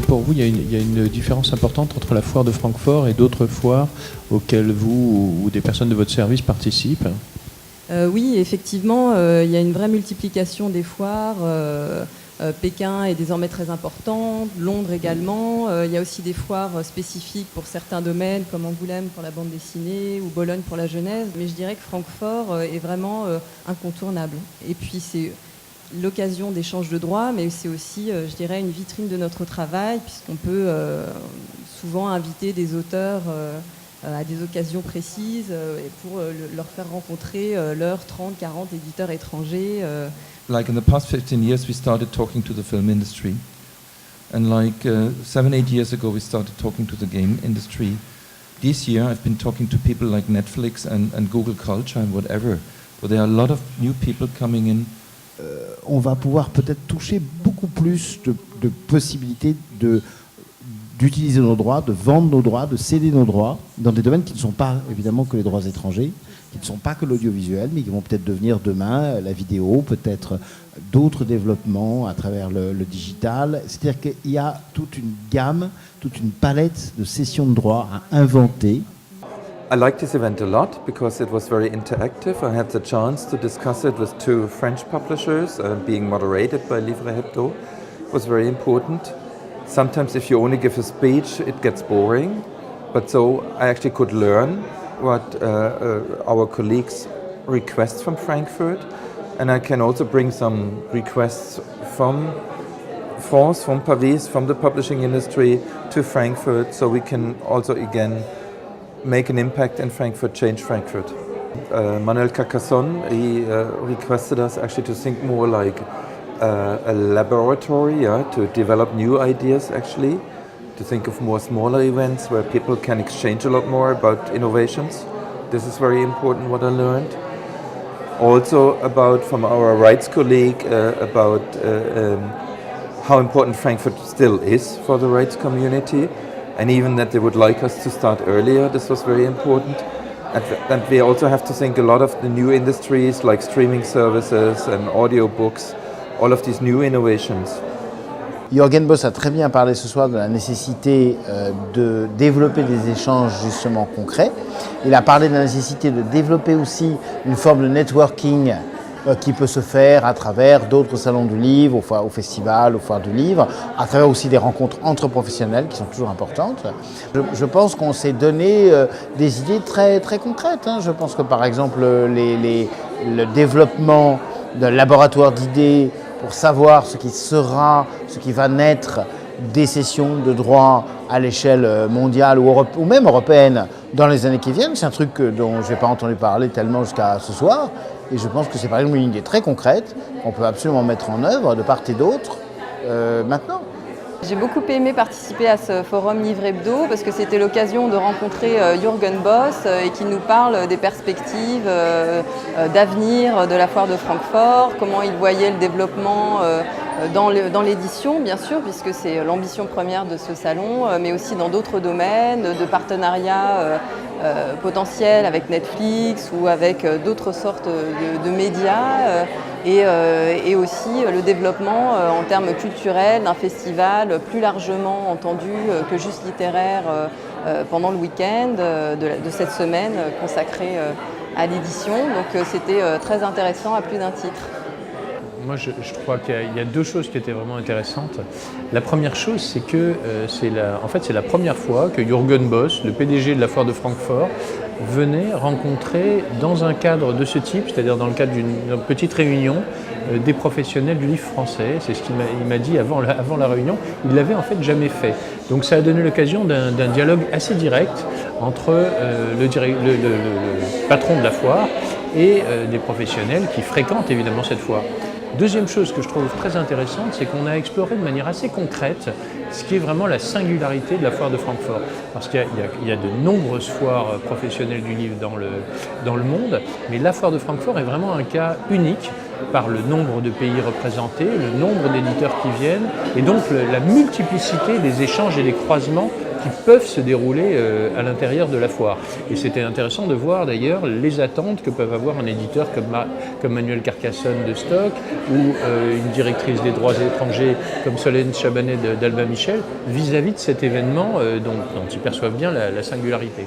Pour vous, il y a une différence importante entre la foire de Francfort et d'autres foires auxquelles vous ou des personnes de votre service participent? Oui, effectivement, il y a une vraie multiplication des foires. Pékin est désormais très important, Londres également. Il y a aussi des foires spécifiques pour certains domaines, comme Angoulême pour la bande dessinée ou Bologne pour la jeunesse. Mais je dirais que Francfort est vraiment incontournable. Et puis c'est l'occasion d'échange de droits, mais c'est aussi, je dirais, une vitrine de notre travail, puisqu'on peut souvent inviter des auteurs à des occasions précises pour leur faire rencontrer leurs 30, 40 éditeurs étrangers. Like in the past 15 years, we started talking to the film industry. And like 7, 8 years ago, we started talking to the game industry. This year, I've been talking to people like Netflix and Google Culture and whatever. So there are a lot of new people coming in. On va pouvoir peut-être toucher beaucoup plus de possibilités d'utiliser nos droits, de vendre nos droits, de céder nos droits dans des domaines qui ne sont pas évidemment que les droits étrangers, qui ne sont pas que l'audiovisuel, mais qui vont peut-être devenir demain la vidéo, peut-être d'autres développements à travers le digital. C'est-à-dire qu'il y a toute une gamme, toute une palette de cessions de droits à inventer. I liked this event a lot because it was very interactive. I had the chance to discuss it with 2 French publishers, being moderated by Livre Hebdo. It was very important. Sometimes if you only give a speech, it gets boring. But so I actually could learn what our colleagues request from Frankfurt. And I can also bring some requests from France, from Paris, from the publishing industry to Frankfurt. So we can also again make an impact in Frankfurt, change Frankfurt. Manuel Carcassonne, he requested us actually to think more like a laboratory, to develop new ideas actually, to think of more smaller events where people can exchange a lot more about innovations. This is very important what I learned. Also about from our rights colleague about how important Frankfurt still is for the rights community, and even that they would like us to start earlier. This was very important. And we also have to think a lot of the new industries like streaming services and audiobooks, all of these new innovations. Jürgen Boss a très bien parlé ce soir de la nécessité de développer des échanges justement concrets. Il a parlé de la nécessité de développer aussi une forme de networking qui peut se faire à travers d'autres salons du livre, au festival, aux foires du livre, à travers aussi des rencontres entre professionnels qui sont toujours importantes. Je pense qu'on s'est donné des idées très, très concrètes. Je pense que par exemple le développement d'un laboratoire d'idées pour savoir ce qui va naître des cessions de droits à l'échelle mondiale ou même européenne dans les années qui viennent, c'est un truc dont je n'ai pas entendu parler tellement jusqu'à ce soir. Et je pense que c'est par exemple une idée très concrète qu'on peut absolument mettre en œuvre de part et d'autre maintenant. J'ai beaucoup aimé participer à ce forum Livre Hebdo parce que c'était l'occasion de rencontrer Jürgen Boss et qui nous parle des perspectives d'avenir de la foire de Francfort, comment il voyait le développement dans l'édition, bien sûr, puisque c'est l'ambition première de ce salon, mais aussi dans d'autres domaines, de partenariats potentiels avec Netflix ou avec d'autres sortes de médias, et aussi le développement en termes culturels d'un festival plus largement entendu que juste littéraire pendant le week-end de cette semaine consacrée à l'édition. Donc c'était très intéressant à plus d'un titre. Moi, je crois qu'il y a 2 choses qui étaient vraiment intéressantes. La première chose, c'est que c'est la première fois que Jürgen Boss, le PDG de la foire de Francfort, venait rencontrer dans un cadre de ce type, c'est-à-dire dans le cadre d'une petite réunion, des professionnels du livre français. C'est ce qu'il m'a dit avant la réunion. Il ne l'avait en fait jamais fait. Donc ça a donné l'occasion d'un dialogue assez direct entre le patron de la foire et des professionnels qui fréquentent évidemment cette foire. Deuxième chose que je trouve très intéressante, c'est qu'on a exploré de manière assez concrète ce qui est vraiment la singularité de la foire de Francfort. Parce qu'il y a de nombreuses foires professionnelles du livre dans le monde, mais la foire de Francfort est vraiment un cas unique par le nombre de pays représentés, le nombre d'éditeurs qui viennent, et donc la multiplicité des échanges et des croisements qui peuvent se dérouler à l'intérieur de la foire. Et c'était intéressant de voir d'ailleurs les attentes que peuvent avoir un éditeur comme Manuel Carcassonne de Stock ou une directrice des droits étrangers comme Solène Chabanet d'Albin Michel vis-à-vis de cet événement dont ils perçoivent bien la singularité.